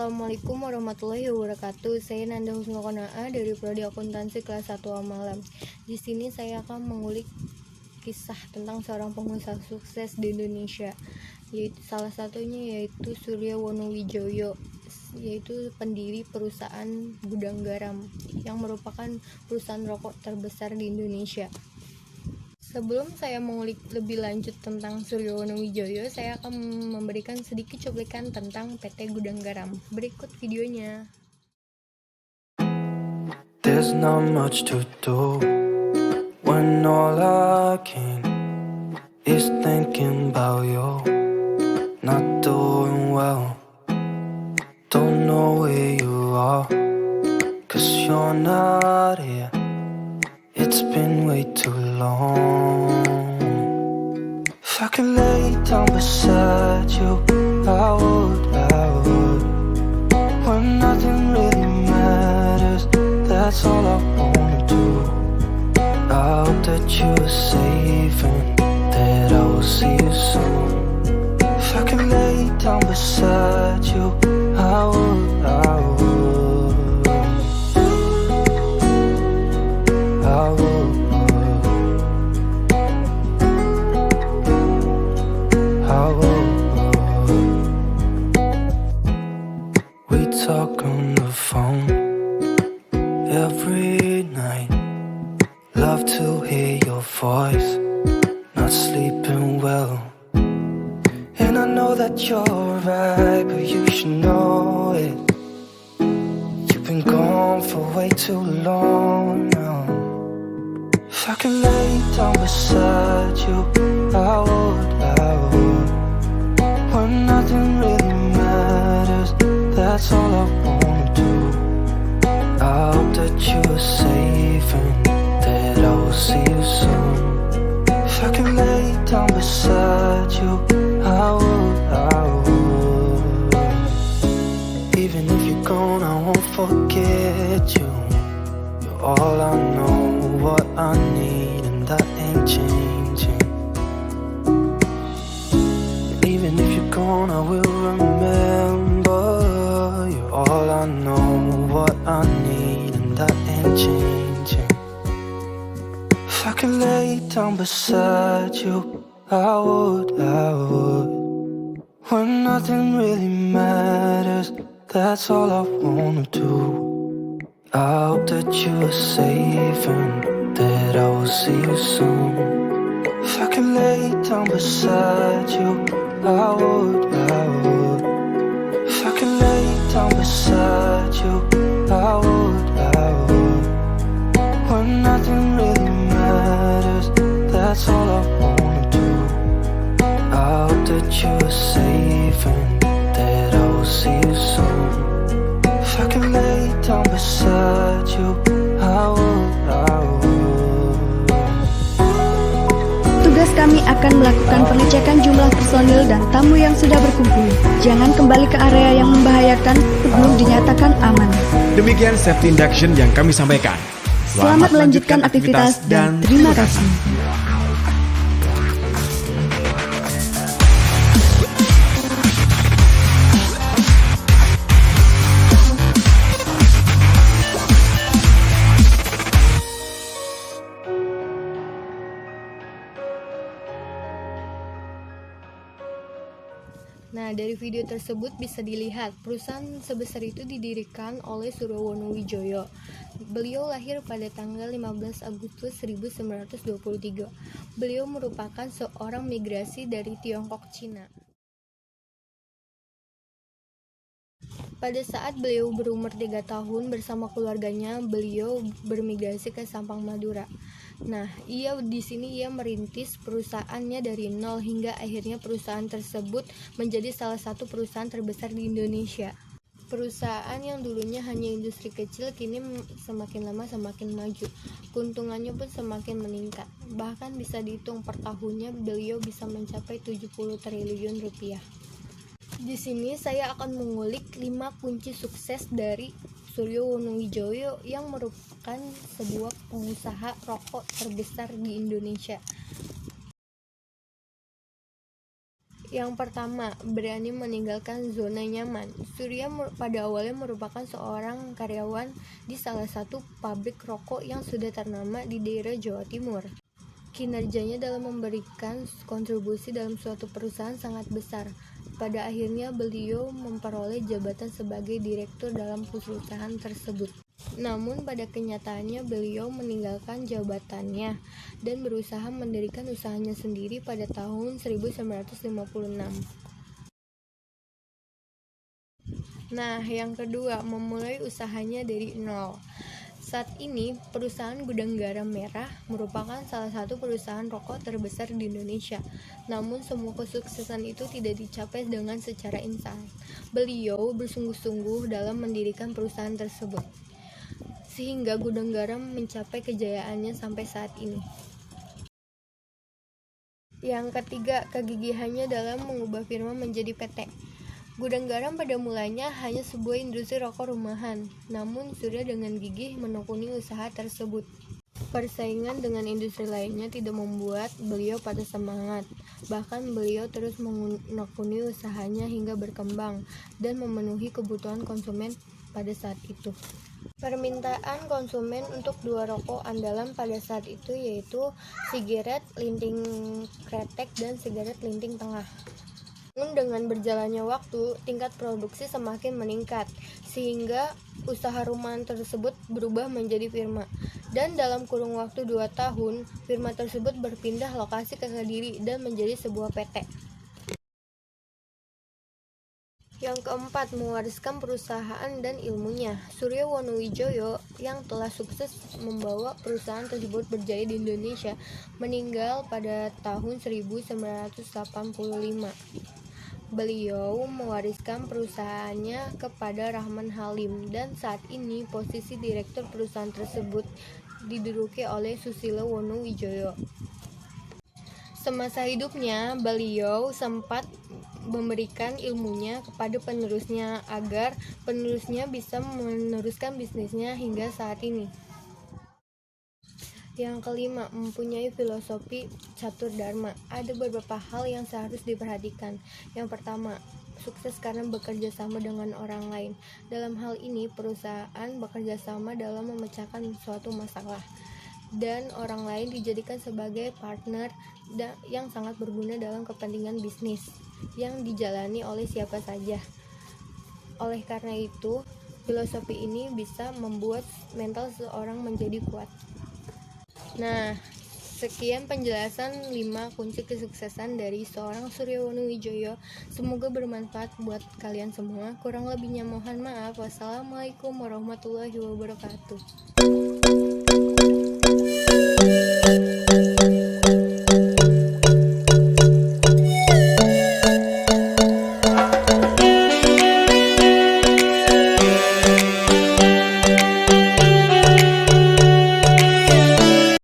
Assalamualaikum warahmatullahi wabarakatuh. Saya Nanda Husnul Qanaah dari Prodi Akuntansi kelas 1 A Malam. Di sini saya akan mengulik kisah tentang seorang pengusaha sukses di Indonesia. Salah satunya yaitu Surya Wonowijoyo, yaitu pendiri perusahaan Gudang Garam yang merupakan perusahaan rokok terbesar di Indonesia. Sebelum saya mengulik lebih lanjut tentang Surya Wonowijoyo, saya akan memberikan sedikit cuplikan tentang PT Gudang Garam. Berikut videonya. There's not much to do when all I can is thinking about you. Not doing well, don't know where you are, 'cause you're not here. It's been way too long. If I could lay down beside you, I would. When nothing really matters, that's all I wanna do. I hope that you're safe and that I will see you soon. If I could lay down beside you, I would. We talk on the phone every night. Love to hear your voice. Not sleeping well, and I know that you're right, but you should know it. You've been gone for way too long now. If I could lay down beside you, I would. When nothing really matters, that's all I wanna do. I hope that you're safe and that I will see you soon. If I could lay down beside you, I would. Even if you're gone, I won't forget you. You're all I know, what I need, and that ain't changing. Even if you're gone, I will remember. You're all I know, what I need, and that ain't changing. If I could lay down beside you, I would. When nothing really matters, that's all I wanna do. I hope that you're safe and that I will see you soon. If I could lay down beside you, I would. If I could lay down beside you, I would. When nothing really matters, that's all I wanna do. I hope that you're safe and that I will see you soon. If I could lay down beside you, I would. Tugas kami akan melakukan pengecekan jumlah personil dan tamu yang sudah berkumpul. Jangan kembali ke area yang membahayakan sebelum dinyatakan aman. Demikian safety induction yang kami sampaikan. Selamat melanjutkan aktivitas dan terima kasih. Nah, dari video tersebut bisa dilihat perusahaan sebesar itu didirikan oleh Surya Wonowijoyo. Beliau lahir pada tanggal 15 Agustus 1923. Beliau merupakan seorang migrasi dari Tiongkok Cina. Pada saat beliau berumur 3 tahun, bersama keluarganya beliau bermigrasi ke Sampang, Madura. Nah, ia merintis perusahaannya dari nol hingga akhirnya perusahaan tersebut menjadi salah satu perusahaan terbesar di Indonesia. Perusahaan yang dulunya hanya industri kecil kini semakin lama semakin maju. Keuntungannya pun semakin meningkat. Bahkan bisa dihitung per tahunnya beliau bisa mencapai 70 triliun rupiah. Di sini saya akan mengulik 5 kunci sukses dari Surya Wonowijoyo yang merupakan sebuah pengusaha rokok terbesar di Indonesia. Yang pertama, berani meninggalkan zona nyaman. Surya pada awalnya merupakan seorang karyawan di salah satu pabrik rokok yang sudah ternama di daerah Jawa Timur. Kinerjanya dalam memberikan kontribusi dalam suatu perusahaan sangat besar. Pada akhirnya beliau memperoleh jabatan sebagai direktur dalam perusahaan tersebut. Namun pada kenyataannya beliau meninggalkan jabatannya dan berusaha mendirikan usahanya sendiri pada tahun 1956. Nah, yang kedua, memulai usahanya dari nol. Saat ini, perusahaan Gudang Garam Merah merupakan salah satu perusahaan rokok terbesar di Indonesia. Namun, semua kesuksesan itu tidak dicapai dengan secara instan. Beliau bersungguh-sungguh dalam mendirikan perusahaan tersebut, sehingga Gudang Garam mencapai kejayaannya sampai saat ini. Yang ketiga, kegigihannya dalam mengubah firma menjadi PT. Gudang Garam pada mulanya hanya sebuah industri rokok rumahan, namun Surya dengan gigih menekuni usaha tersebut. Persaingan dengan industri lainnya tidak membuat beliau patah semangat. Bahkan beliau terus menekuni usahanya hingga berkembang dan memenuhi kebutuhan konsumen pada saat itu. Permintaan konsumen untuk dua rokok andalan pada saat itu yaitu sigaret linting kretek dan sigaret linting tengah. Namun dengan berjalannya waktu, tingkat produksi semakin meningkat, sehingga usaha rumahan tersebut berubah menjadi firma. Dan dalam kurun waktu 2 tahun, firma tersebut berpindah lokasi ke Kediri dan menjadi sebuah PT. Yang keempat, mewariskan perusahaan dan ilmunya. Surya Wonowijoyo yang telah sukses membawa perusahaan tersebut berjaya di Indonesia meninggal pada tahun 1985. Beliau mewariskan perusahaannya kepada Rahman Halim dan saat ini posisi direktur perusahaan tersebut diduduki oleh Susilo Wonowijoyo. Semasa hidupnya, beliau sempat memberikan ilmunya kepada penerusnya agar penerusnya bisa meneruskan bisnisnya hingga saat ini. Yang kelima, mempunyai filosofi catur dharma. Ada beberapa hal yang seharus diperhatikan. Yang pertama, sukses karena bekerja sama dengan orang lain. Dalam hal ini, perusahaan bekerja sama dalam memecahkan suatu masalah, dan orang lain dijadikan sebagai partner yang sangat berguna dalam kepentingan bisnis yang dijalani oleh siapa saja. Oleh karena itu, filosofi ini bisa membuat mental seseorang menjadi kuat. Nah, sekian penjelasan 5 kunci kesuksesan dari seorang Surya Wonowijoyo. Semoga bermanfaat buat kalian semua. Kurang lebihnya mohon maaf. Wassalamualaikum warahmatullahi wabarakatuh.